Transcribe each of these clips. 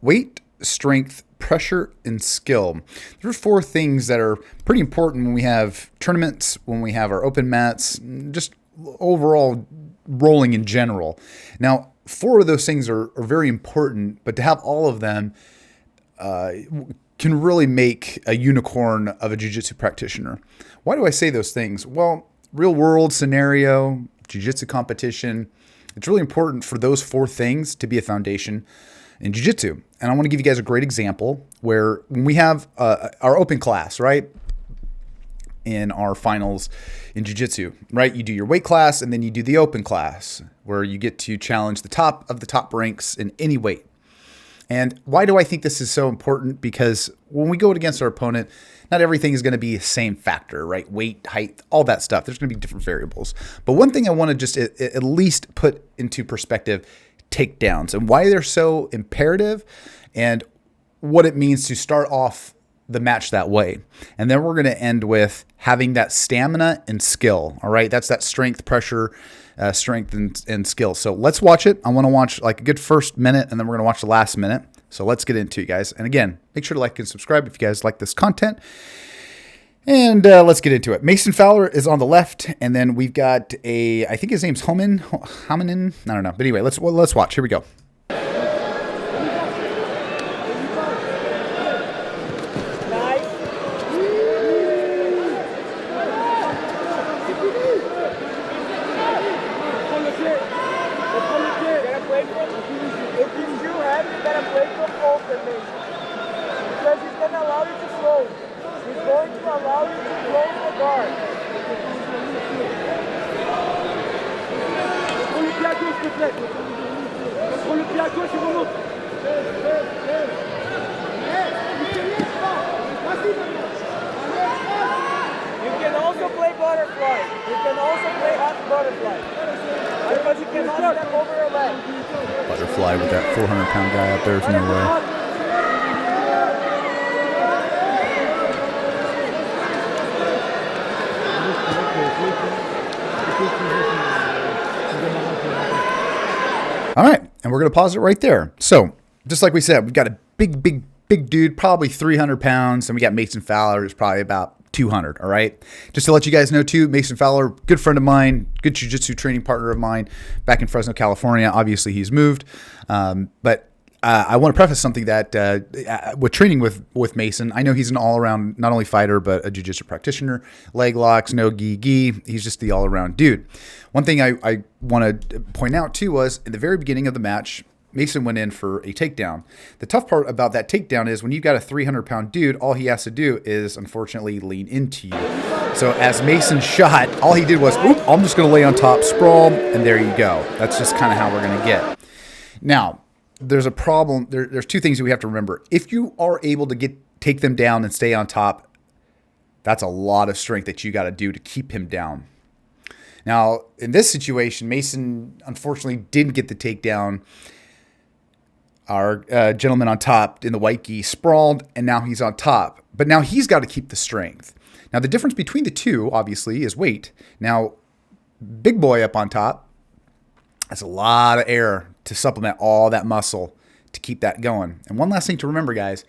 weight, strength, pressure, and skill. There are 4 things that are pretty important when we have tournaments, when we have our open mats, just overall rolling in general. Now, 4 of those things are very important, but to have all of them can really make a unicorn of a jiu-jitsu practitioner. Why do I say those things? Well, real world scenario, jiu-jitsu competition, it's really important for those 4 things to be a foundation in jiu-jitsu. And I want to give you guys a great example where when we have our open class, right? In our finals in jiu-jitsu, right? You do your weight class and then you do the open class where you get to challenge the top of the top ranks in any weight. And why do I think this is so important? Because when we go against our opponent, not everything is going to be the same factor, right? Weight, height, all that stuff. There's going to be different variables. But one thing I want to just at least put into perspective, takedowns and why they're so imperative and what it means to start off the match that way. And then we're going to end with having that stamina and skill. All right. That's that strength, pressure, strength and skill. So let's watch it. I want to watch like a good first minute and then we're going to watch the last minute. So let's get into it, guys. And again, make sure to like and subscribe if you guys like this content. And let's get into it. Mason Fowler is on the left, and then we've got I think his name's Hominin. I don't know. But anyway, let's watch. Here we go. You can also play butterfly. You can also play half butterfly. Because you cannot step over your leg. Butterfly with that 400-pound guy out there is no way. All right, and we're going to pause it right there. So, just like we said, we've got a big dude, probably 300 pounds, and we got Mason Fowler, who's probably about 200, all right? Just to let you guys know, too, Mason Fowler, good friend of mine, good jiu-jitsu training partner of mine back in Fresno, California. Obviously, he's moved, but I want to preface something that with training with Mason, I know he's an all-around, not only fighter, but a jiu-jitsu practitioner, leg locks, no gi. He's just the all-around dude. One thing I want to point out, too, was in the very beginning of the match, Mason went in for a takedown. The tough part about that takedown is when you've got a 300-pound dude, all he has to do is, unfortunately, lean into you. So as Mason shot, all he did was, oop, I'm just going to lay on top, sprawl, and there you go. That's just kind of how we're going to get. Now, there's a problem. There's 2 things that we have to remember. If you are able to take them down and stay on top, that's a lot of strength that you got to do to keep him down. Now, in this situation, Mason unfortunately didn't get the takedown. Our gentleman on top in the white gi sprawled, and now he's on top. But now he's got to keep the strength. Now, the difference between the two, obviously, is weight. Now, big boy up on top, that's a lot of air to supplement all that muscle to keep that going. And one last thing to remember, guys,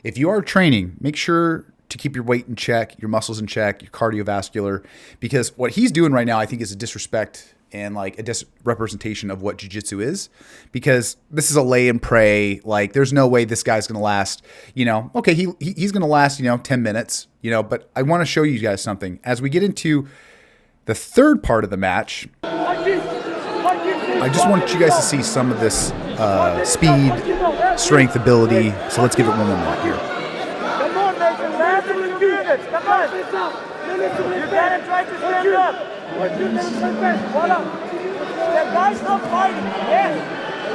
if you are training, make sure to keep your weight in check, your muscles in check, your cardiovascular, because what he's doing right now, I think, is a disrespect and like a representation of what jiu-jitsu is, because this is a lay and pray. Like, there's no way this guy's going to last, okay, he's going to last, 10 minutes, but I want to show you guys something. As we get into the third part of the match, I just want you guys to see some of this speed, strength, ability. So let's give it one more here. Come on, Mason, last 2 minutes, come on. You gotta try to stand up. Voila. The guy's not fighting. Yes.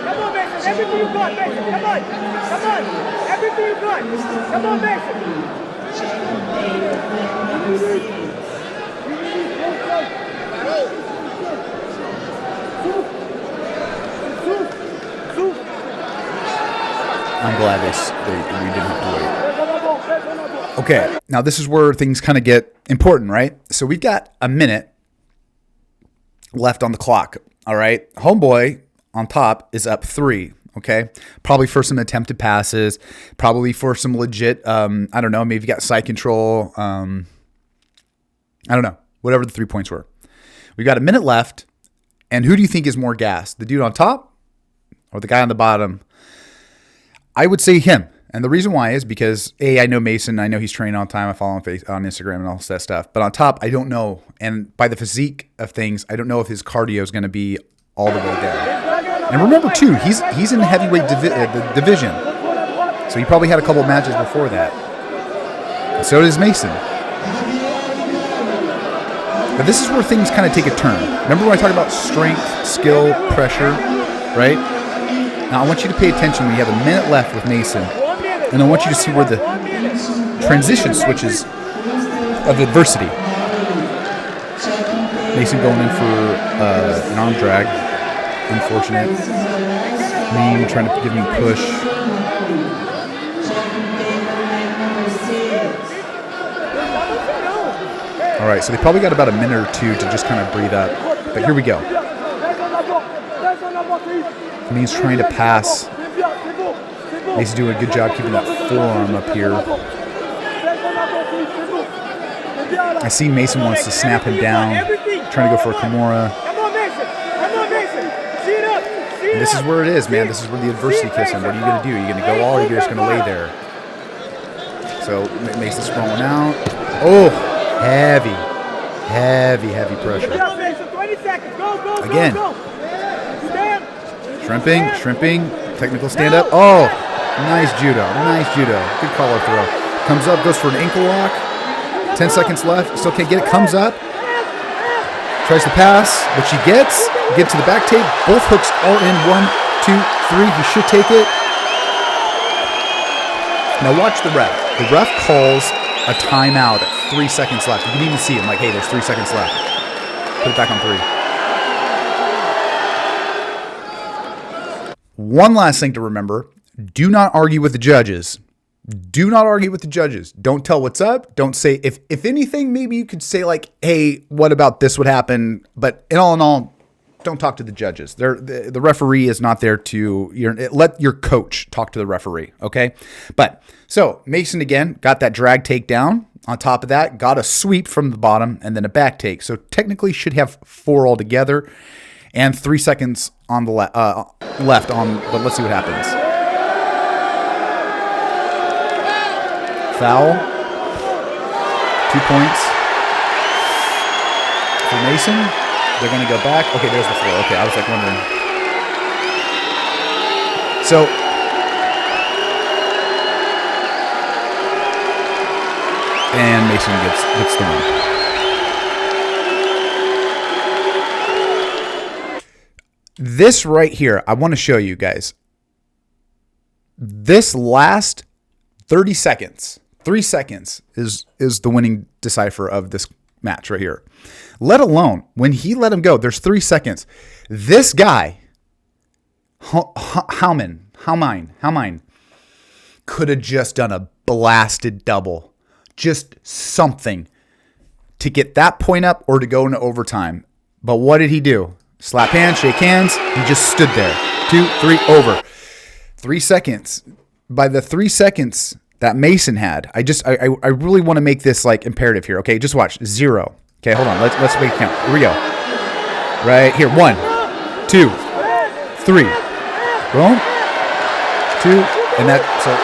Come on, Mason. Everything you got, Mason. Come on. Everything you got. Come on, I'm glad we didn't have to wait. Okay, now this is where things kind of get important, right? So we've got a minute left on the clock, all right? Homeboy on top is up 3, Okay. Probably for some attempted passes, probably for some legit, I don't know, maybe you got side control. I don't know, whatever the 3 points were. We got a minute left. And who do you think is more gassed? The dude on top or the guy on the bottom? I would say him. And the reason why is because, A, I know Mason. I know he's training all the time. I follow him on Instagram and all that stuff. But on top, I don't know. And by the physique of things, I don't know if his cardio is going to be all the way there. And remember, too, he's in the heavyweight division. So he probably had a couple of matches before that. And so does Mason. But this is where things kind of take a turn. Remember when I talked about strength, skill, pressure, right? Now, I want you to pay attention when you have a minute left with Mason. And I want you to see where the transition switches of adversity. Mason going in for an arm drag. Unfortunate. Me trying to give me a push. All right, so they probably got about a minute or two to just kind of breathe up. But here we go. He's trying to pass. He's doing a good job keeping that forearm up here. I see Mason wants to snap him down, trying to go for a Kimura. And this is where it is, man. This is where the adversity kicks in. What are you going to do? Are you going to go all, or are you just going to lay there? So Mason's throwing out. Oh, heavy pressure. Again. Shrimping, technical stand-up. Oh, nice judo. Good collar throw. Comes up, goes for an ankle lock. 10 seconds left. Still can't get it. Comes up. Tries to pass, which he gets. Get to the back tape. Both hooks are in. 1, 2, 3. He should take it. Now watch the ref. The ref calls a timeout at 3 seconds left. You can even see him like, hey, there's 3 seconds left. Put it back on 3. One last thing to remember. Do not argue with the judges. Do not argue with the judges. Don't tell what's up. Don't say, if anything, maybe you could say like, hey, what about this would happen? But in all, don't talk to the judges. The referee is not there to, let your coach talk to the referee, okay? But, so, Mason again, got that drag takedown. On top of that, got a sweep from the bottom and then a back take. So technically should have 4 altogether and 3 seconds on the left on, but let's see what happens. Foul. 2 points for Mason. They're going to go back. Okay, there's the floor. Okay, I was like wondering. So, and Mason gets the win. This right here, I want to show you guys. This last 30 seconds. 3 seconds is the winning decipher of this match right here. Let alone, when he let him go, there's 3 seconds. This guy, Howmine, could have just done a blasted double. Just something to get that point up or to go into overtime. But what did he do? Slap hands, shake hands. He just stood there. 2, 3, over. 3 seconds. By the 3 seconds that Mason had, I really want to make this like imperative here. Okay, just watch. 0. Okay, hold on. Let's make it count. Here we go. Right here. 1, 2, 3. Boom. 2, and that. So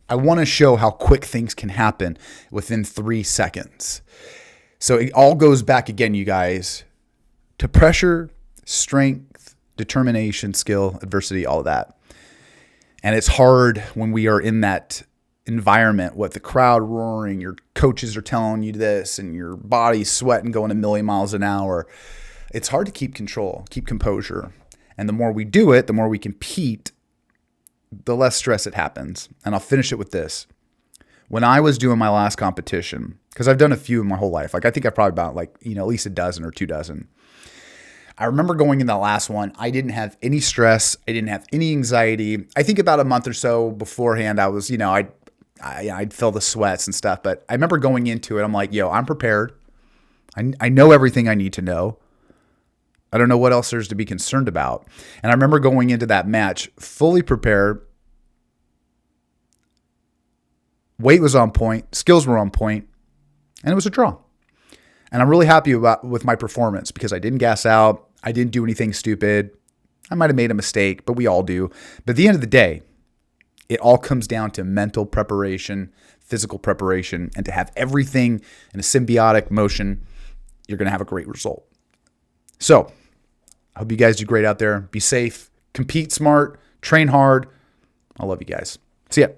I want to show how quick things can happen within 3 seconds. So it all goes back again, you guys, to pressure, strength, determination, skill, adversity, all of that. And it's hard when we are in that environment with the crowd roaring, your coaches are telling you this, and your body's sweating going a million miles an hour. It's hard to keep control, keep composure. And the more we do it, the more we compete, the less stress it happens. And I'll finish it with this. When I was doing my last competition, because I've done a few in my whole life, like I think I've probably about like, at least a dozen or 2 dozen. I remember going in that last one, I didn't have any stress. I didn't have any anxiety. I think about a month or so beforehand, I was, I'd feel the sweats and stuff. But I remember going into it, I'm like, I'm prepared. I know everything I need to know. I don't know what else there's to be concerned about. And I remember going into that match fully prepared. Weight was on point, skills were on point, and it was a draw. And I'm really happy with my performance because I didn't gas out. I didn't do anything stupid. I might have made a mistake, but we all do. But at the end of the day, it all comes down to mental preparation, physical preparation, and to have everything in a symbiotic motion, you're going to have a great result. So I hope you guys do great out there. Be safe, compete smart, train hard. I love you guys. See ya.